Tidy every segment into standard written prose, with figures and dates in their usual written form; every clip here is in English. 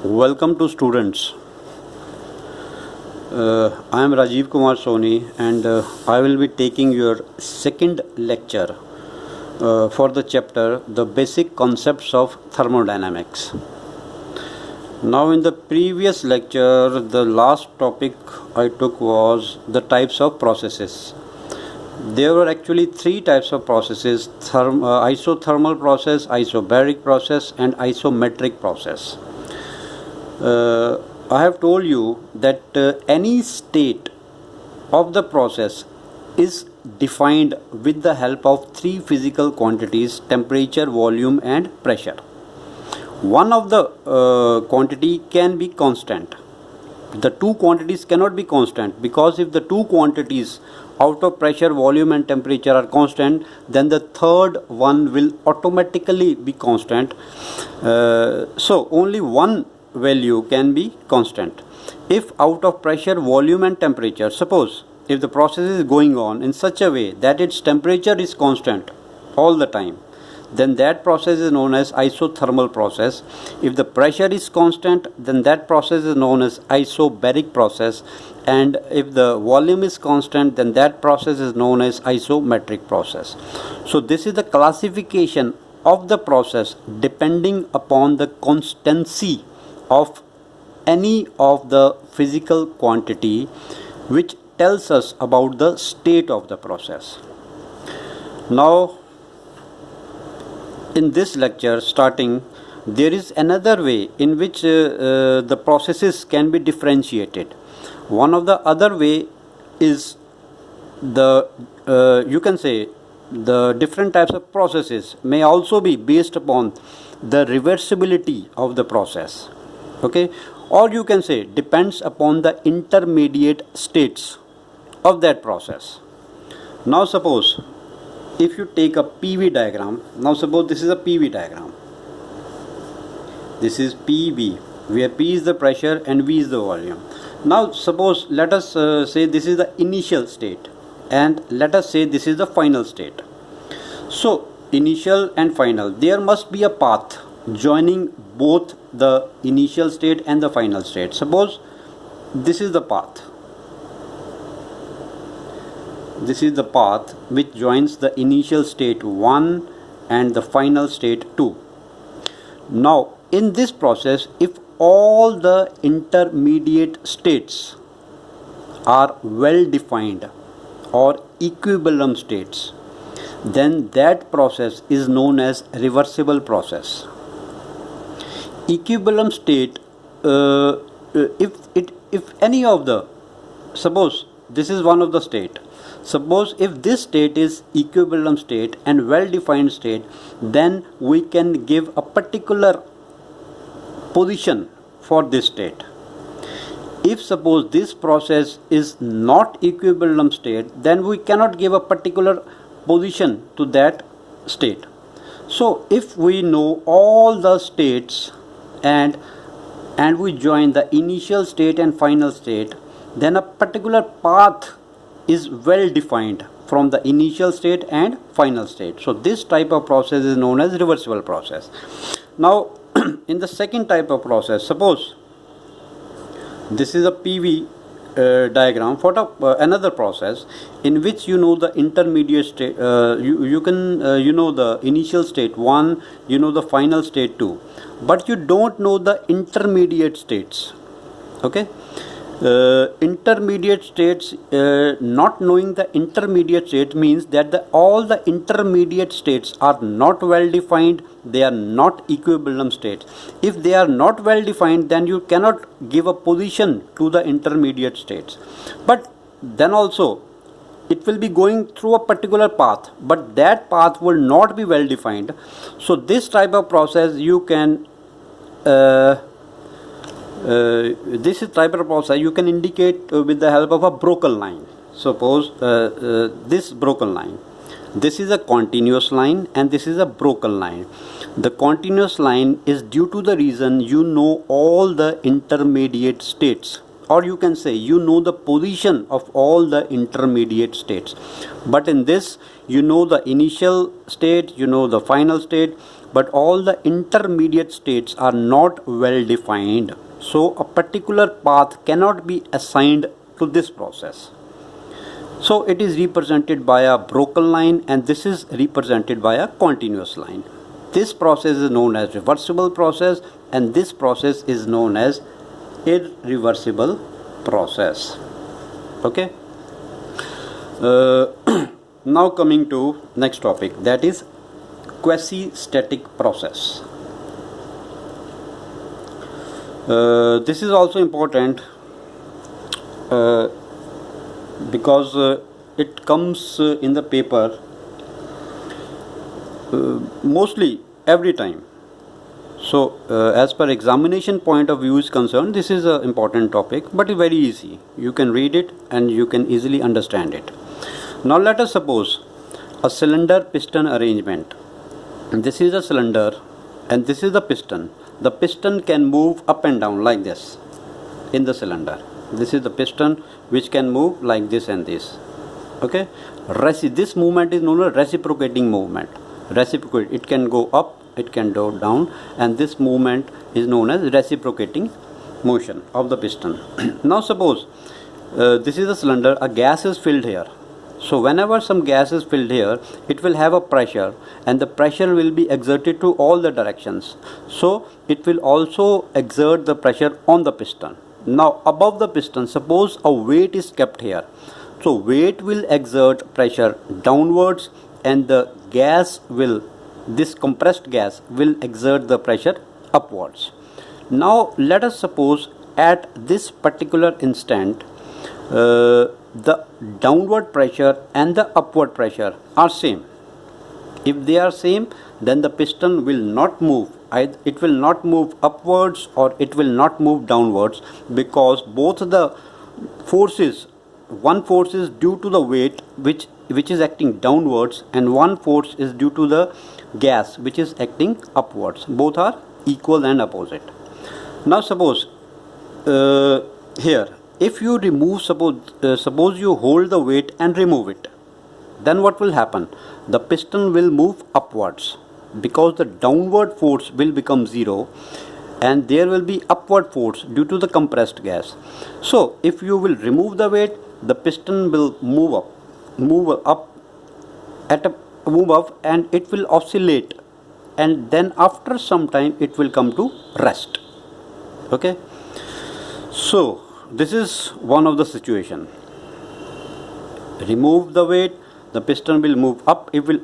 Welcome to students. I am Rajiv Kumar Soni and I will be taking your second lecture for the chapter The Basic Concepts of Thermodynamics. Now in the previous lecture, the last topic I took was the types of processes. There were actually three types of processes: isothermal process, isobaric process and isometric process. I have told you that any state of the process is defined with the help of three physical quantities: temperature, volume and pressure. One of the quantity can be constant. The two quantities cannot be constant, because if the two quantities out of pressure, volume and temperature are constant, then the third one will automatically be constant. So only one value can be constant. If out of pressure, volume and temperature, suppose if the process is going on in such a way that its temperature is constant all the time, then that process is known as isothermal process. If the pressure is constant, then that process is known as isobaric process, and if the volume is constant, then that process is known as isometric process. So this is the classification of the process depending upon the constancy of any of the physical quantity, which tells us about the state of the process. Now in this lecture starting, there is another way in which the processes can be differentiated. One of the other way is the you can say the different types of processes may also be based upon the reversibility of the process. Okay, or you can say depends upon the intermediate states of that process. Now suppose if you take a PV diagram, now suppose this is a PV diagram. This is PV, where P is the pressure and V is the volume. Now suppose let us say this is the initial state, and let us say this is the final state. So initial and final, there must be a path joining both the initial state and the final state. Suppose this is the path. This is the path which joins the initial state 1 and the final state 2. Now in this process, if all the intermediate states are well defined or equilibrium states, then that process is known as reversible process. Equilibrium state, if any of the, suppose this is one of the state. Suppose if this state is equilibrium state and well defined state, then we can give a particular position for this state. If suppose this process is not equilibrium state, then we cannot give a particular position to that state. So if we know all the states and we join the initial state and final state, then a particular path is well defined from the initial state and final state. So this type of process is known as reversible process. Now in the second type of process, suppose this is a PV diagram for another process in which you know the intermediate state, you know the initial state 1, you know the final state 2, but you don't know the intermediate states. Okay, intermediate states, not knowing the intermediate state means that all the intermediate states are not well defined, they are not equilibrium states. If they are not well defined, then you cannot give a position to the intermediate states. But then also it will be going through a particular path, but that path will not be well defined. So this type of process you can this is type of process you can indicate with the help of a broken line. Suppose this broken line, this is a continuous line and this is a broken line. The continuous line is due to the reason you know all the intermediate states, or you can say you know the position of all the intermediate states. But in this, you know the initial state, you know the final state, but all the intermediate states are not well defined. So a particular path cannot be assigned to this process. So it is represented by a broken line, and this is represented by a continuous line. This process is known as reversible process, and this process is known as irreversible process. Okay. Now coming to next topic, that is quasi-static process. This is also important because it comes in the paper mostly every time. So as per examination point of view is concerned, this is an important topic, but it's very easy. You can read it and you can easily understand it. Now let us suppose a cylinder piston arrangement. This is a cylinder and this is the piston. The piston can move up and down like this in the cylinder. This is the piston which can move like this and this. Okay, this movement is known as reciprocating movement. Reciprocate, it can go up, it can go down, and this movement is known as reciprocating motion of the piston. Now suppose this is a cylinder, a gas is filled here. So whenever some gas is filled here, it will have a pressure, and the pressure will be exerted to all the directions. So it will also exert the pressure on the piston. Now above the piston, suppose a weight is kept here. So weight will exert pressure downwards, and the gas will, this compressed gas will exert the pressure upwards. Now let us suppose at this particular instant the downward pressure and the upward pressure are same. If they are same, then the piston will not move. It will not move upwards or it will not move downwards, because both the forces, one force is due to the weight which is acting downwards, and one force is due to the gas which is acting upwards. Both are equal and opposite. Now suppose here, if you remove, suppose you hold the weight and remove it, then what will happen? The piston will move upwards, because the downward force will become zero and there will be upward force due to the compressed gas. So if you will remove the weight, the piston will move up and it will oscillate, and then after some time it will come to rest. Okay, so this is one of the situation. Remove the weight, the piston will move up, it will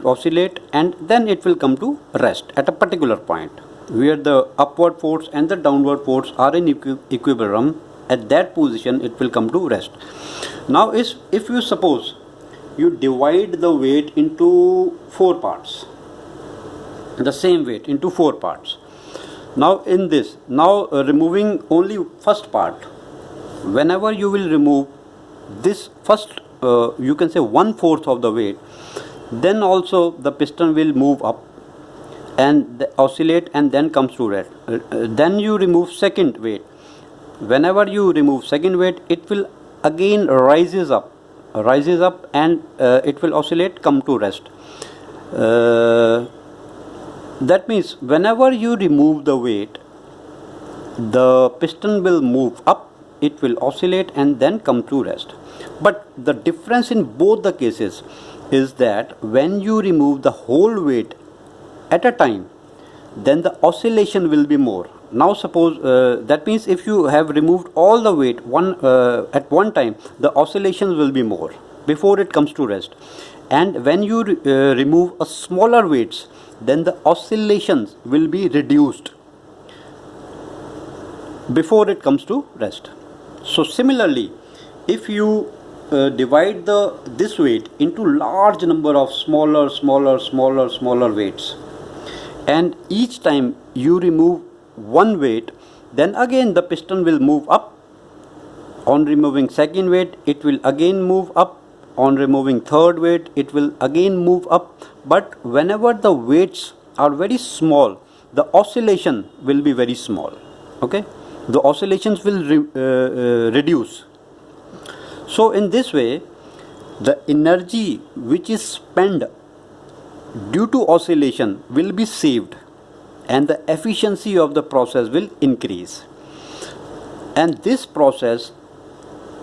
oscillate, and then it will come to rest at a particular point where the upward force and the downward force are in equilibrium. At that position it will come to rest. Now if you suppose you divide the weight into 4 parts, the same weight into 4 parts. Now in this, removing only first part, whenever you will remove this first, you can say 1/4 of the weight, then also the piston will move up and oscillate and then comes to rest. Then you remove second weight. Whenever you remove second weight, it will again rises up and it will oscillate, come to rest. That means whenever you remove the weight, the piston will move up, it will oscillate and then come to rest. But the difference in both the cases is that when you remove the whole weight at a time, then the oscillation will be more. Now suppose that means if you have removed all the weight at one time, the oscillations will be more before it comes to rest. And when you remove a smaller weights, then the oscillations will be reduced before it comes to rest. So similarly, if you divide this weight into large number of smaller weights, and each time you remove one weight, then again the piston will move up. On removing second weight, it will again move up. On removing third weight, it will again move up. But whenever the weights are very small, the oscillation will be very small. Okay, the oscillations will reduce. So in this way, the energy which is spent due to oscillation will be saved and the efficiency of the process will increase. And this process,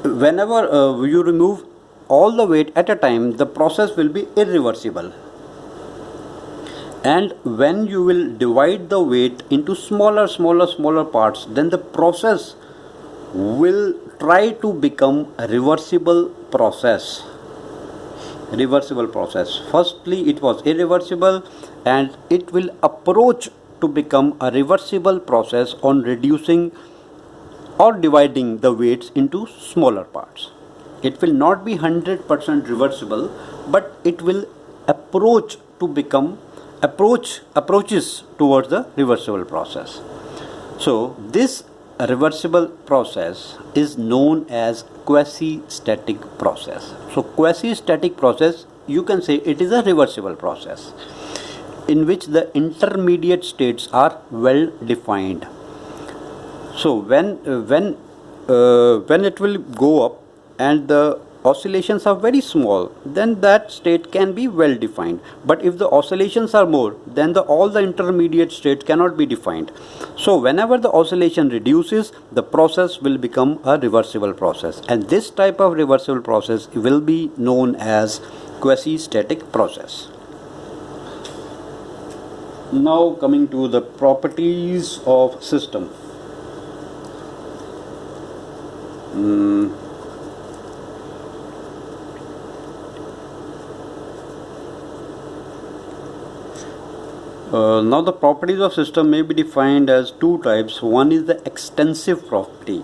whenever you remove all the weight at a time, the process will be irreversible. And when you will divide the weight into smaller parts, then the process will try to become a reversible process. Firstly, it was irreversible, and it will approach to become a reversible process on reducing or dividing the weights into smaller parts. It will not be 100% reversible, but it will approaches towards the reversible process. So this reversible process is known as quasi-static process. So quasi-static process, you can say it is a reversible process in which the intermediate states are well defined. So when it will go up and the oscillations are very small, then that state can be well defined. But if the oscillations are more, then all the intermediate states cannot be defined. So whenever the oscillation reduces, the process will become a reversible process, and this type of reversible process will be known as quasi-static process. Now coming to the properties of system. Now the properties of system may be defined as two types. One is the extensive property,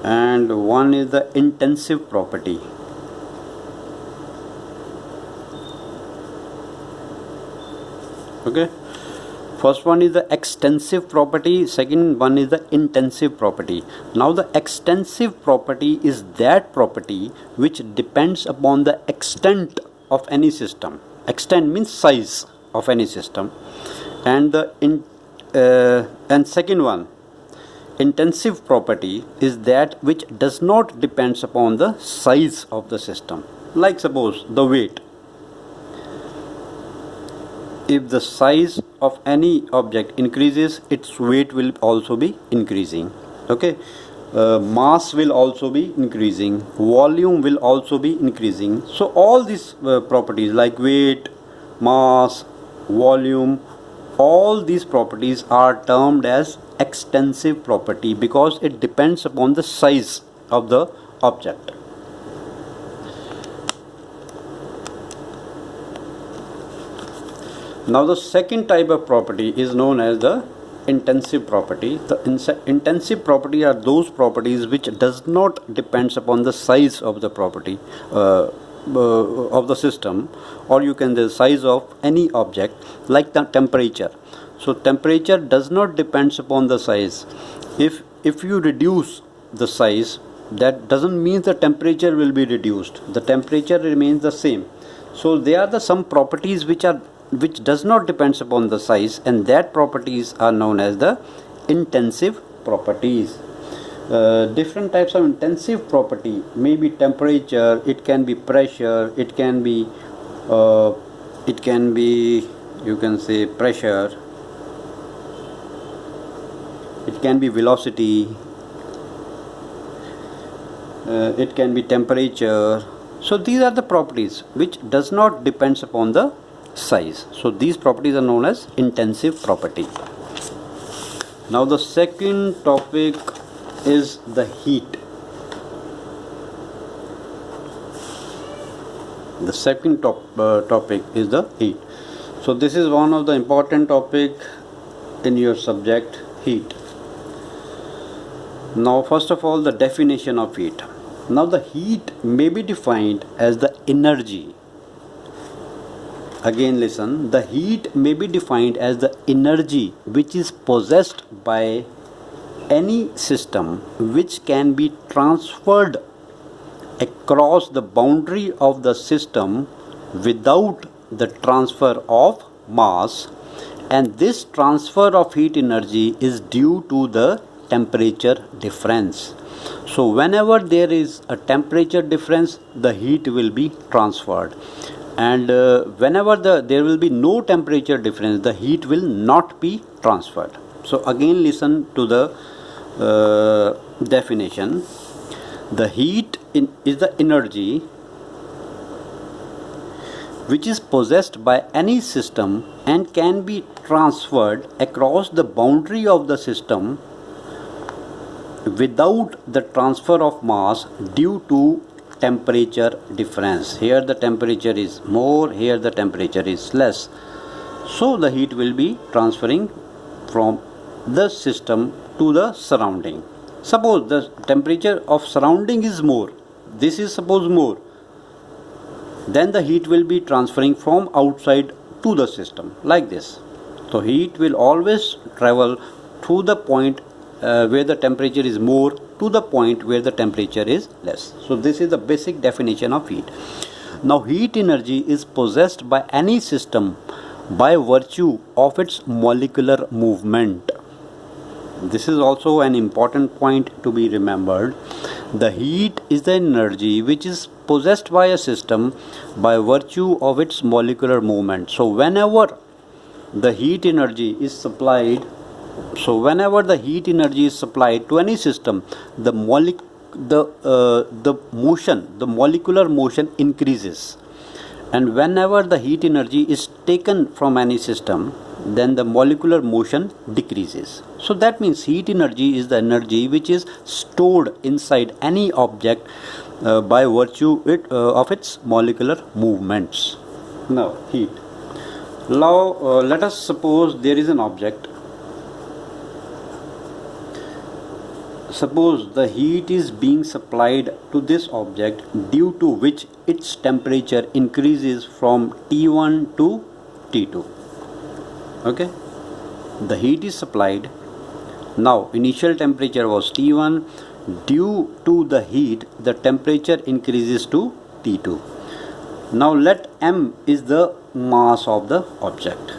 and one is the intensive property. Okay, first one is the extensive property, second one is the intensive property. Now the extensive property is that property which depends upon the extent of any system. Extent means size of any system. And second one, intensive property, is that which does not depends upon the size of the system. Like suppose the weight. If the size of any object increases, its weight will also be increasing. Okay, mass will also be increasing, volume will also be increasing. So all these properties like weight, mass, volume, all these properties are termed as extensive property because it depends upon the size of the object. Now the second type of property is known as the intensive property. The intensive property are those properties which does not depends upon the size of the property of the system, or you can the size of any object, like the temperature. So temperature does not depends upon the size. If you reduce the size, that doesn't mean the temperature will be reduced. The temperature remains the same. So there are some properties which does not depends upon the size, and that properties are known as the intensive properties. Different types of intensive property may be temperature, it can be pressure, it can be you can say pressure, it can be velocity, it can be temperature. So these are the properties which does not depends upon the size. So these properties are known as intensive property. Now the second topic is the heat. The second topic is the heat. So this is one of the important topic in your subject, heat. Now first of all, the definition of heat. Now the heat may be defined as the energy. Again listen, the heat may be defined as the energy which is possessed by any system which can be transferred across the boundary of the system without the transfer of mass, and this transfer of heat energy is due to the temperature difference. So whenever there is a temperature difference, the heat will be transferred, and whenever there will be no temperature difference, the heat will not be transferred. So again listen to the definition. The heat is the energy which is possessed by any system and can be transferred across the boundary of the system without the transfer of mass due to temperature difference. Here the temperature is more, here the temperature is less. So the heat will be transferring from the system to the surrounding. Suppose the temperature of surrounding is more, this is suppose more, then the heat will be transferring from outside to the system like this. So heat will always travel through the point where the temperature is more to the point where the temperature is less. So this is the basic definition of heat. Now heat energy is possessed by any system by virtue of its molecular movement. This is also an important point to be remembered. The heat is the energy which is possessed by a system by virtue of its molecular movement. So whenever the heat energy is supplied to any system, the molecular motion increases, and whenever the heat energy is taken from any system, then the molecular motion decreases. So that means heat energy is the energy which is stored inside any object by virtue of its molecular movements. Now heat. Now let us suppose there is an object. Suppose the heat is being supplied to this object, due to which its temperature increases from T1 to T2. Okay, the heat is supplied. Now initial temperature was T1. Due to the heat, the temperature increases to T2. Now let m is the mass of the object.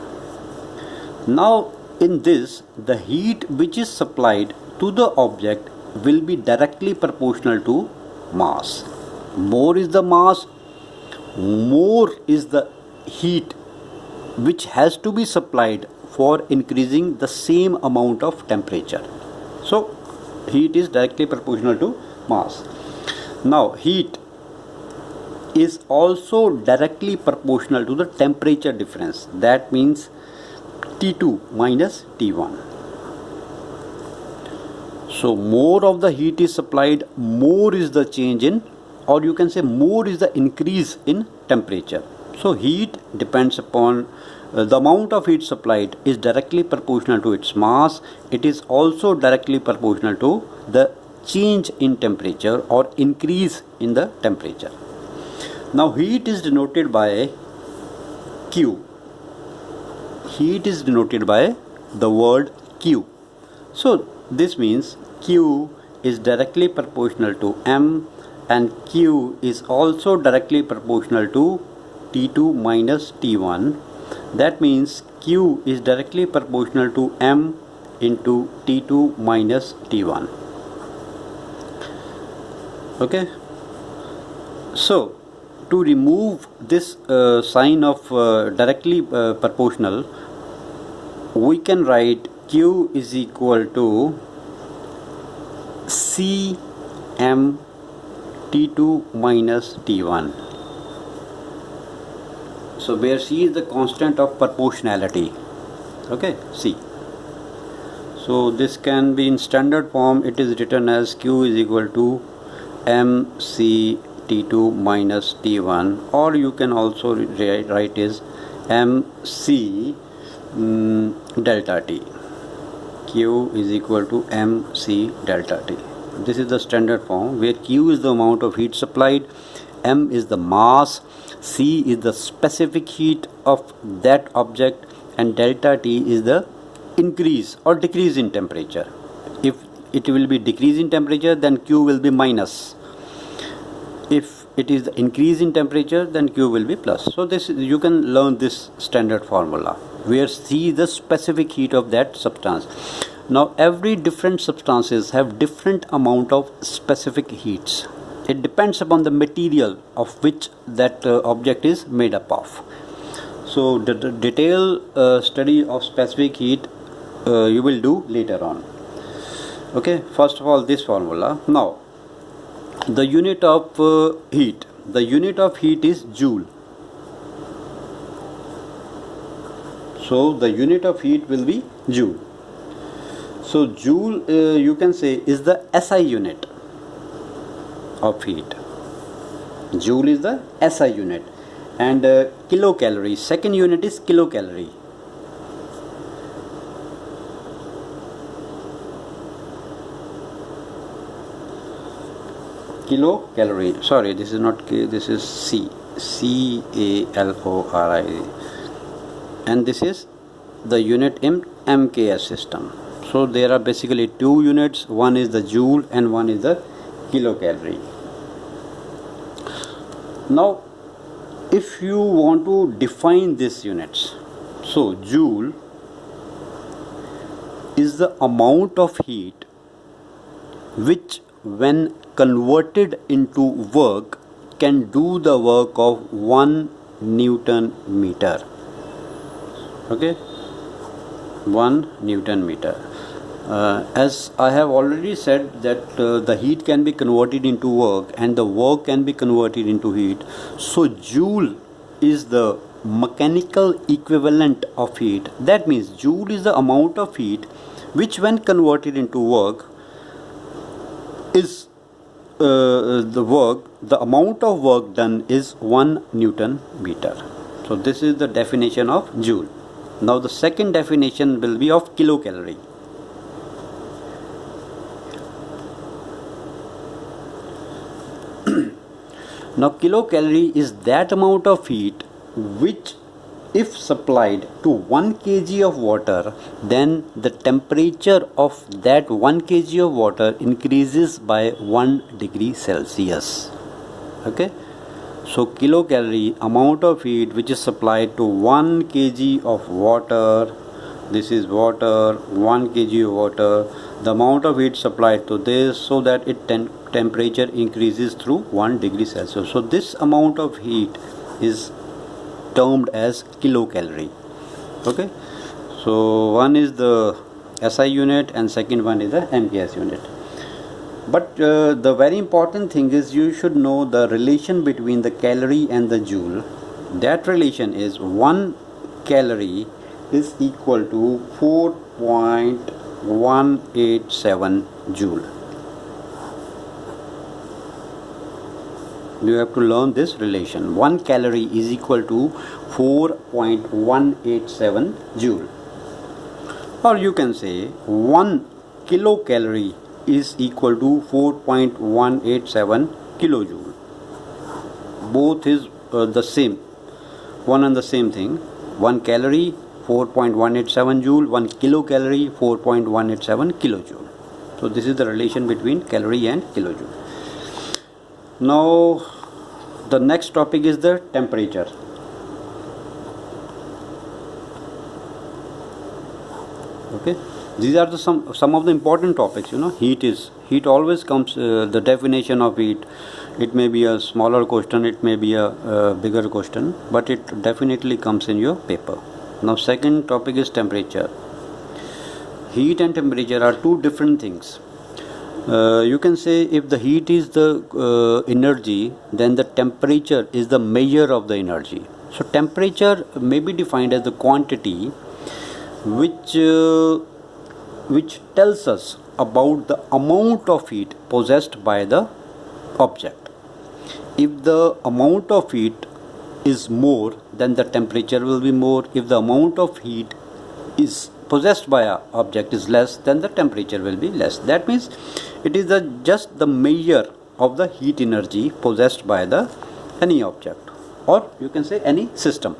Now in this, the heat which is supplied to the object will be directly proportional to mass. More is the mass, more is the heat which has to be supplied for increasing the same amount of temperature. So heat is directly proportional to mass. Now heat is also directly proportional to the temperature difference. That means T2 minus T1. So more of the heat is supplied, more is the change in, or you can say more is the increase in temperature. So heat depends upon the amount of heat supplied is directly proportional to its mass. It is also directly proportional to the change in temperature or increase in the temperature. Now heat is denoted by Q. Heat is denoted by the word Q. So this means Q is directly proportional to M, and Q is also directly proportional to T2 minus T1. That means Q is directly proportional to M into T2 minus T1. Okay. So to remove this sign of directly proportional, we can write Q is equal to Cm T2 minus T1. So where C is the constant of proportionality. Okay, C. So this can be in standard form. It is written as Q is equal to MC T2 minus T1, or you can also write as MC delta T. Q is equal to MC delta T. This is the standard form, where Q is the amount of heat supplied, M is the mass, C is the specific heat of that object, and delta T is the increase or decrease in temperature. If it will be decrease in temperature, then Q will be minus. If it is the increase in temperature, then Q will be plus. So this, you can learn this standard formula, where C is the specific heat of that substance. Now every different substances have different amount of specific heats. It depends upon the material of which that object is made up of. So the detailed study of specific heat you will do later on. Okay, first of all this formula. Now the unit of heat. The unit of heat is joule. So the unit of heat will be joule. So joule you can say is the SI unit of heat. Joule is the SI unit, and kilocalorie, second unit is kilocalorie. Kilocalorie, sorry, this is not K, this is CALORI, and this is the unit in MKS system. So there are basically two units, one is the joule and one is the kilocalorie. Now if you want to define these units, so joule is the amount of heat which when converted into work can do the work of 1 Newton meter. Okay, 1 Newton meter. As I have already said that the heat can be converted into work and the work can be converted into heat. So joule is the mechanical equivalent of heat. That means joule is the amount of heat which when converted into work is the amount of work done is 1 Newton meter. So this is the definition of joule. Now the second definition will be of kilocalorie. Now kilocalorie is that amount of heat which if supplied to 1 kg of water, then the temperature of that 1 kg of water increases by 1 degree Celsius. Okay, so kilocalorie, amount of heat which is supplied to 1 kg of water. This is water, 1 kg of water, the amount of heat supplied to this, so that it temperature increases through 1 degree Celsius. So this amount of heat is termed as kilocalorie. Okay, so one is the SI unit and second one is the MKS unit. But the very important thing is you should know the relation between the calorie and the joule. That relation is 1 calorie is equal to 4.187 joule. You have to learn this relation. 1 calorie is equal to 4.187 joule. Or you can say 1 kilocalorie is equal to 4.187 kilojoule. Both is the same, one and the same thing. 1 calorie 4.187 joule, 1 kilocalorie 4.187 kilojoule. So this is the relation between calorie and kilojoule. Now the next topic is the temperature. Okay, these are the some of the important topics. Heat always comes, the definition of heat, it may be a smaller question, it may be a bigger question, but it definitely comes in your paper. Now second topic is temperature. Heat and temperature are two different things. You can say if the heat is the energy, then the temperature is the measure of the energy. So temperature may be defined as the quantity which tells us about the amount of heat possessed by the object. If the amount of heat is more, then the temperature will be more. If the amount of heat is possessed by an object is less, then the temperature will be less. That means it is just the measure of the heat energy possessed by any object, or you can say any system.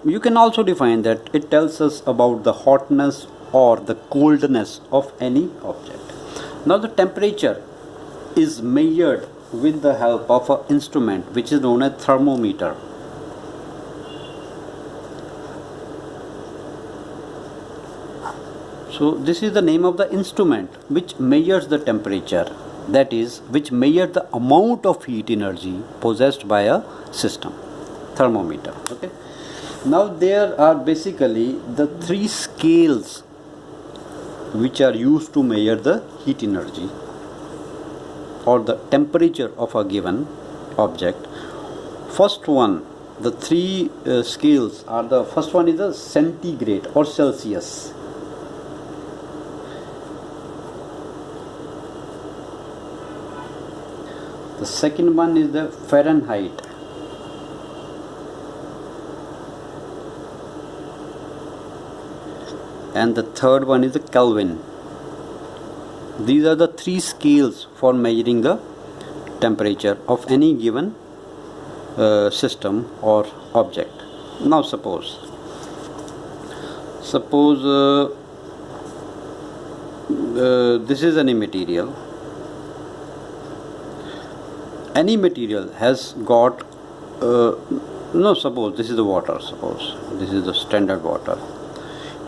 You can also define that it tells us about the hotness or the coldness of any object. Now the temperature is measured with the help of an instrument which is known as thermometer. So this is the name of the instrument which measures the temperature, that is, which measures the amount of heat energy possessed by a system, thermometer. Okay. Now there are basically the three scales which are used to measure the heat energy or the temperature of a given object. First one, the three scales are, the first one is the centigrade or Celsius. The second one is the Fahrenheit. And the third one is the Kelvin. These are the three scales for measuring the temperature of any given system or object. Now suppose this is any material. Any material has got suppose this is the water. Suppose this is the standard water.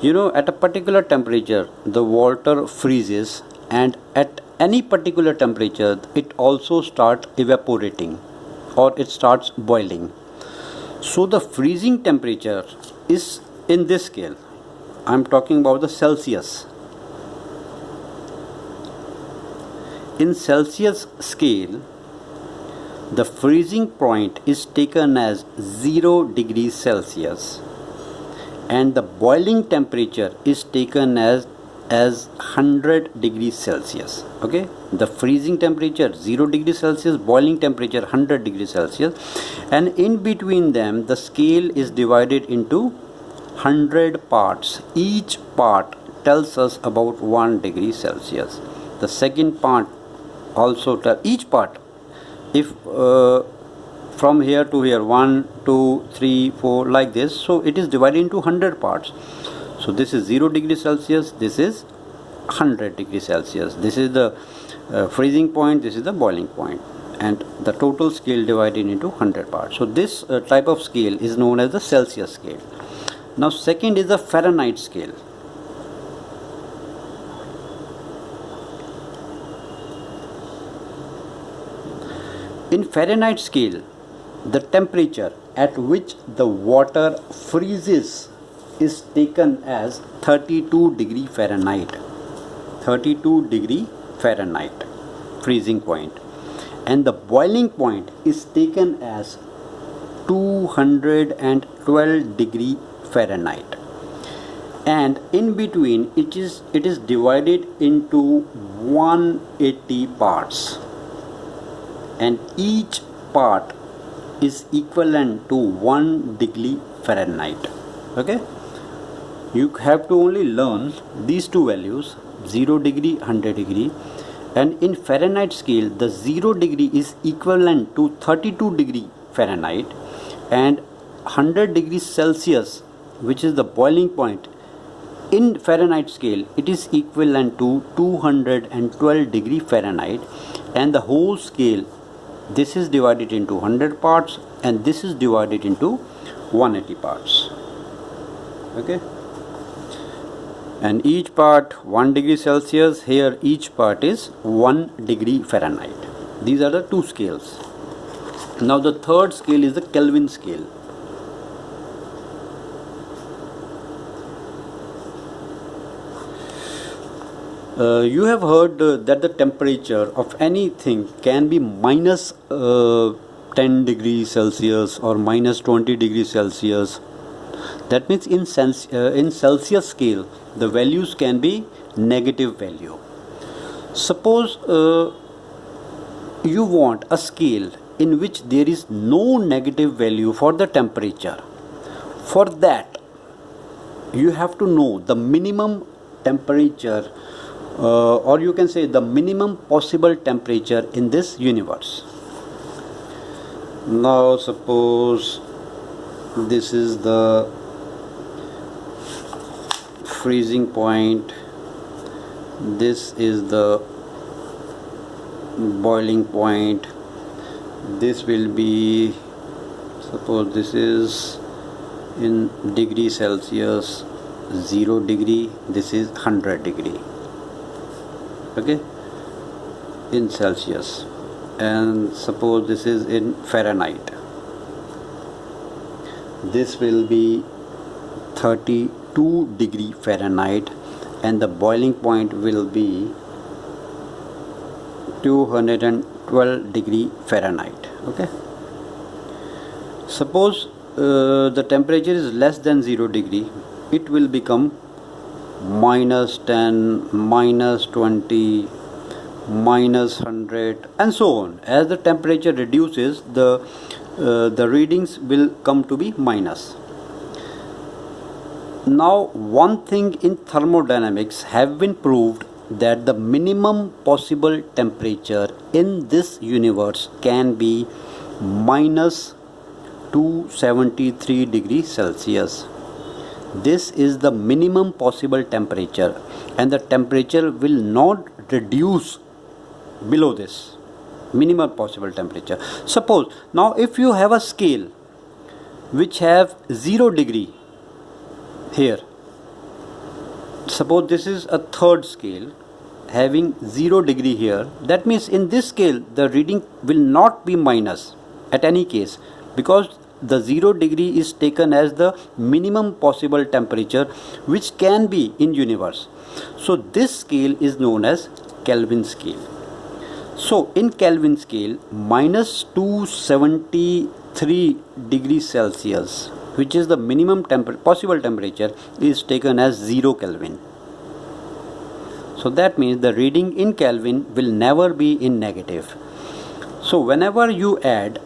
You know, at a particular temperature the water freezes, and at any particular temperature it also starts evaporating or it starts boiling. So the freezing temperature is in this scale. I am talking about the Celsius. In Celsius scale, the freezing point is taken as 0 degrees Celsius and the boiling temperature is taken as 100 degrees Celsius. Okay, the freezing temperature 0 degrees Celsius, boiling temperature 100 degrees Celsius, and in between them the scale is divided into 100 parts. Each part tells us about 1 degree Celsius. The second part also each part, if from here to here 1 2 3 4 like this, so it is divided into 100 parts. So this is 0 degrees Celsius, this is 100 degrees Celsius, this is the freezing point, this is the boiling point, and the total scale divided into 100 parts. So this type of scale is known as the Celsius scale. Now second is the Fahrenheit scale. In Fahrenheit scale, the temperature at which the water freezes is taken as 32 degree Fahrenheit. 32 degree Fahrenheit freezing point, and the boiling point is taken as 212 degree Fahrenheit, and in between it is divided into 180 parts, and each part is equivalent to 1 degree Fahrenheit. Okay, you have to only learn these two values, 0 degree, 100 degree, and in Fahrenheit scale the 0 degree is equivalent to 32 degree Fahrenheit, and 100 degrees Celsius, which is the boiling point, in Fahrenheit scale it is equivalent to 212 degree Fahrenheit, and the whole scale, this is divided into 100 parts and this is divided into 180 parts. Okay, and each part 1 degree Celsius, here each part is 1 degree Fahrenheit. These are the two scales. Now the third scale is the Kelvin scale. You have heard that the temperature of anything can be minus 10 degrees Celsius or minus 20 degrees Celsius. That means in Celsius scale the values can be negative value. Suppose you want a scale in which there is no negative value for the temperature. For that you have to know the minimum temperature, or you can say the minimum possible temperature in this universe. Now suppose this is the freezing point, this is the boiling point, this will be, suppose this is in degree Celsius, 0 degree, this is 100 degree, okay, in Celsius. And suppose this is in Fahrenheit, this will be 32 degree Fahrenheit, and the boiling point will be 212 degree Fahrenheit, okay. Suppose the temperature is less than 0 degree, it will become -10, -20, -100, and so on. As the temperature reduces, the readings will come to be minus. Now, one thing in thermodynamics have been proved, that the minimum possible temperature in this universe can be -273 degrees Celsius. This is the minimum possible temperature, and the temperature will not reduce below this minimum possible temperature. Suppose now if you have a scale which have 0 degree here, suppose this is a third scale having 0 degree here, that means in this scale the reading will not be minus at any case, because the 0 degree is taken as the minimum possible temperature which can be in universe. So this scale is known as Kelvin scale. So in Kelvin scale, -273 degrees Celsius, which is the minimum possible temperature, is taken as 0 Kelvin. So that means the reading in Kelvin will never be in negative. So whenever you add